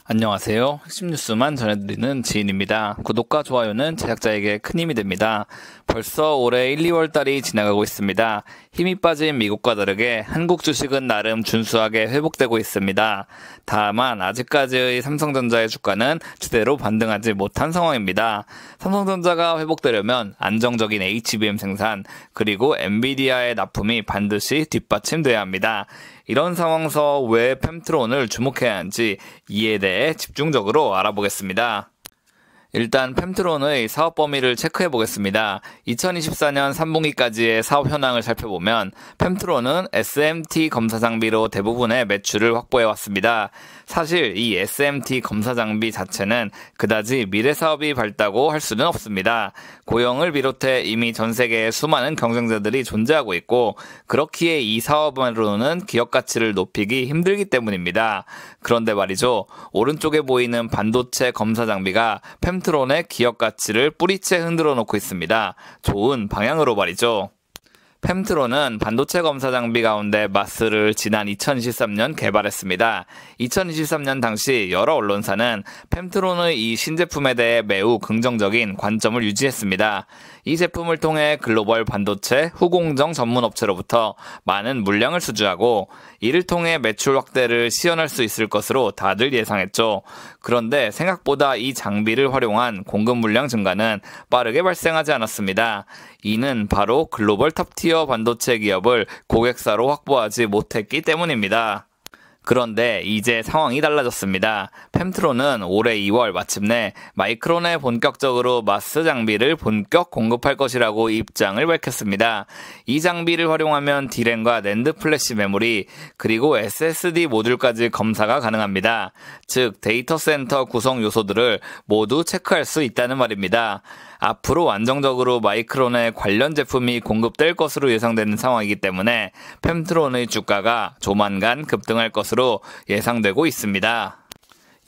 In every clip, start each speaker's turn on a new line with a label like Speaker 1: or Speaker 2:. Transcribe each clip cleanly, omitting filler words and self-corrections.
Speaker 1: 안녕하세요. 핵심 뉴스만 전해드리는 지인입니다. 구독과 좋아요는 제작자에게 큰 힘이 됩니다. 벌써 올해 1, 2월 달이 지나가고 있습니다. 힘이 빠진 미국과 다르게 한국 주식은 나름 준수하게 회복되고 있습니다. 다만 아직까지의 삼성전자의 주가는 제대로 반등하지 못한 상황입니다. 삼성전자가 회복되려면 안정적인 HBM 생산 그리고 엔비디아의 납품이 반드시 뒷받침돼야 합니다. 이런 상황에서 왜 펨트론을 주목해야 하는지 이에 대해 집중적으로 알아보겠습니다. 일단 펨트론의 사업 범위를 체크해 보겠습니다. 2024년 3분기까지의 사업 현황을 살펴보면 펨트론은 SMT 검사 장비로 대부분의 매출을 확보해 왔습니다. 사실 이 SMT 검사 장비 자체는 그다지 미래 사업이 밝다고 할 수는 없습니다. 고영을 비롯해 이미 전 세계에 수많은 경쟁자들이 존재하고 있고 그렇기에 이 사업으로는 기업 가치를 높이기 힘들기 때문입니다. 그런데 말이죠. 오른쪽에 보이는 반도체 검사 장비가 펨트론의 기업 가치를 뿌리째 흔들어 놓고 있습니다. 좋은 방향으로 말이죠. 펨트론은 반도체 검사 장비 가운데 마스를 지난 2023년 개발했습니다. 2023년 당시 여러 언론사는 펨트론의 이 신제품에 대해 매우 긍정적인 관점을 유지했습니다. 이 제품을 통해 글로벌 반도체 후공정 전문 업체로부터 많은 물량을 수주하고 이를 통해 매출 확대를 시현할 수 있을 것으로 다들 예상했죠. 그런데 생각보다 이 장비를 활용한 공급 물량 증가는 빠르게 발생하지 않았습니다. 이는 바로 글로벌 탑티어 반도체 기업을 고객사로 확보하지 못했기 때문입니다. 그런데 이제 상황이 달라졌습니다. 펨트론은 올해 2월 마침내 마이크론에 본격적으로 마스 장비를 본격 공급할 것이라고 입장을 밝혔습니다. 이 장비를 활용하면 D램과 낸드 플래시 메모리 그리고 SSD 모듈까지 검사가 가능합니다. 즉 데이터 센터 구성 요소들을 모두 체크할 수 있다는 말입니다. 앞으로 안정적으로 마이크론의 관련 제품이 공급될 것으로 예상되는 상황이기 때문에 펨트론의 주가가 조만간 급등할 것으로 예상되고 있습니다.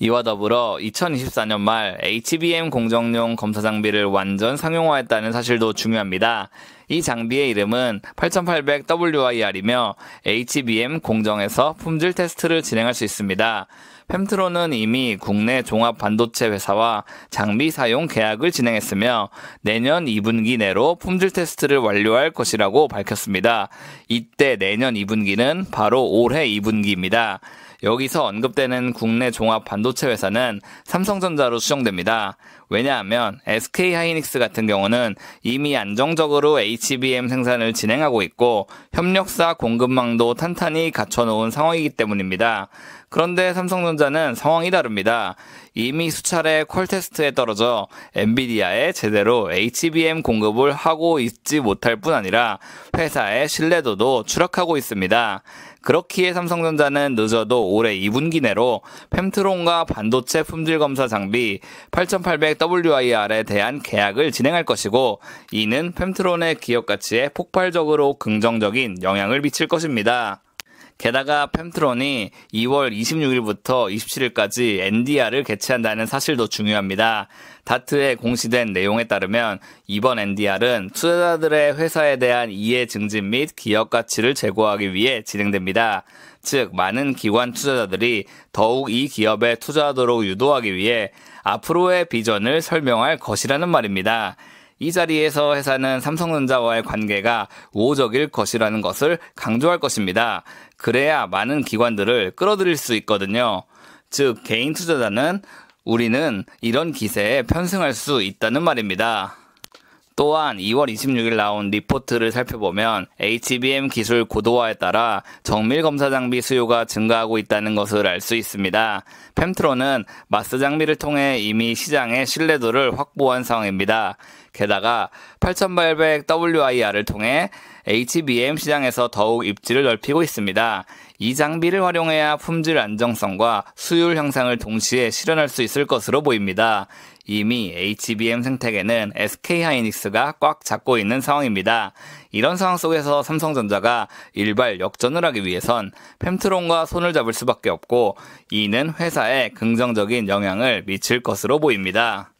Speaker 1: 이와 더불어 2024년 말 HBM 공정용 검사 장비를 완전 상용화했다는 사실도 중요합니다. 이 장비의 이름은 8800WIR이며 HBM 공정에서 품질 테스트를 진행할 수 있습니다. 펨트론은 이미 국내 종합 반도체 회사와 장비 사용 계약을 진행했으며 내년 2분기 내로 품질 테스트를 완료할 것이라고 밝혔습니다. 이때 내년 2분기는 바로 올해 2분기입니다. 여기서 언급되는 국내 종합 반도체 회사는 삼성전자로 추정됩니다. 왜냐하면 SK하이닉스 같은 경우는 이미 안정적으로 HBM 생산을 진행하고 있고 협력사 공급망도 탄탄히 갖춰놓은 상황이기 때문입니다. 그런데 삼성전자는 상황이 다릅니다. 이미 수차례 퀄 테스트에 떨어져 엔비디아에 제대로 HBM 공급을 하고 있지 못할 뿐 아니라 회사의 신뢰도도 추락하고 있습니다. 그렇기에 삼성전자는 늦어도 올해 2분기 내로 펨트론과 반도체 품질 검사 장비 8800WIR에 대한 계약을 진행할 것이고 이는 펨트론의 기업 가치에 폭발적으로 긍정적인 영향을 미칠 것입니다. 게다가 펨트론이 2월 26일부터 27일까지 NDR을 개최한다는 사실도 중요합니다. 다트에 공시된 내용에 따르면 이번 NDR은 투자자들의 회사에 대한 이해 증진 및 기업 가치를 제고하기 위해 진행됩니다. 즉 많은 기관 투자자들이 더욱 이 기업에 투자하도록 유도하기 위해 앞으로의 비전을 설명할 것이라는 말입니다. 이 자리에서 회사는 삼성전자와의 관계가 우호적일 것이라는 것을 강조할 것입니다. 그래야 많은 기관들을 끌어들일 수 있거든요. 즉 개인 투자자는 우리는 이런 기세에 편승할 수 있다는 말입니다. 또한 2월 26일 나온 리포트를 살펴보면 HBM 기술 고도화에 따라 정밀 검사 장비 수요가 증가하고 있다는 것을 알 수 있습니다. 펨트론은 마스 장비를 통해 이미 시장의 신뢰도를 확보한 상황입니다. 게다가 8800WIR을 통해 HBM 시장에서 더욱 입지를 넓히고 있습니다. 이 장비를 활용해야 품질 안정성과 수율 향상을 동시에 실현할 수 있을 것으로 보입니다. 이미 HBM 생태계는 SK하이닉스가 꽉 잡고 있는 상황입니다. 이런 상황 속에서 삼성전자가 일발 역전을 하기 위해선 펨트론과 손을 잡을 수밖에 없고 이는 회사에 긍정적인 영향을 미칠 것으로 보입니다.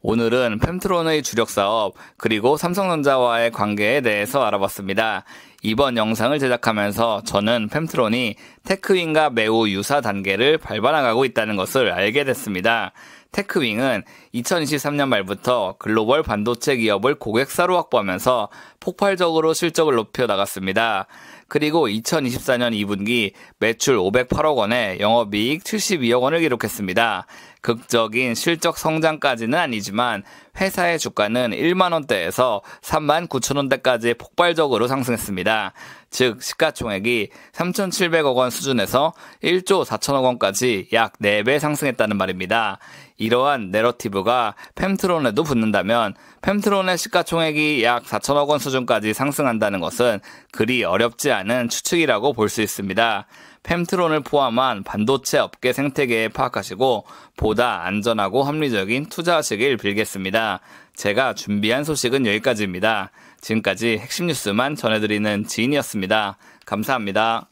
Speaker 1: 오늘은 펜트론의 주력 사업 그리고 삼성전자와의 관계에 대해서 알아봤습니다. 이번 영상을 제작하면서 저는 펜트론이 테크윙과 매우 유사 단계를 밟아나가고 있다는 것을 알게 됐습니다. 테크윙은 2023년 말부터 글로벌 반도체 기업을 고객사로 확보하면서 폭발적으로 실적을 높여 나갔습니다. 그리고 2024년 2분기 매출 508억 원에 영업이익 72억 원을 기록했습니다. 극적인 실적 성장까지는 아니지만 회사의 주가는 1만 원대에서 3만 9천 원대까지 폭발적으로 상승했습니다. 즉 시가총액이 3,700억 원 수준에서 1조 4천억 원까지 약 4배 상승했다는 말입니다. 이러한 내러티브가 펜트론에도 붙는다면 펜트론의 시가총액이 약 4천억 원 수준까지 상승한다는 것은 그리 어렵지 않은 추측이라고 볼 수 있습니다. 펜트론을 포함한 반도체 업계 생태계에 파악하시고 보다 안전하고 합리적인 투자하시길 빌겠습니다. 제가 준비한 소식은 여기까지입니다. 지금까지 핵심 뉴스만 전해드리는 지인이었습니다. 감사합니다.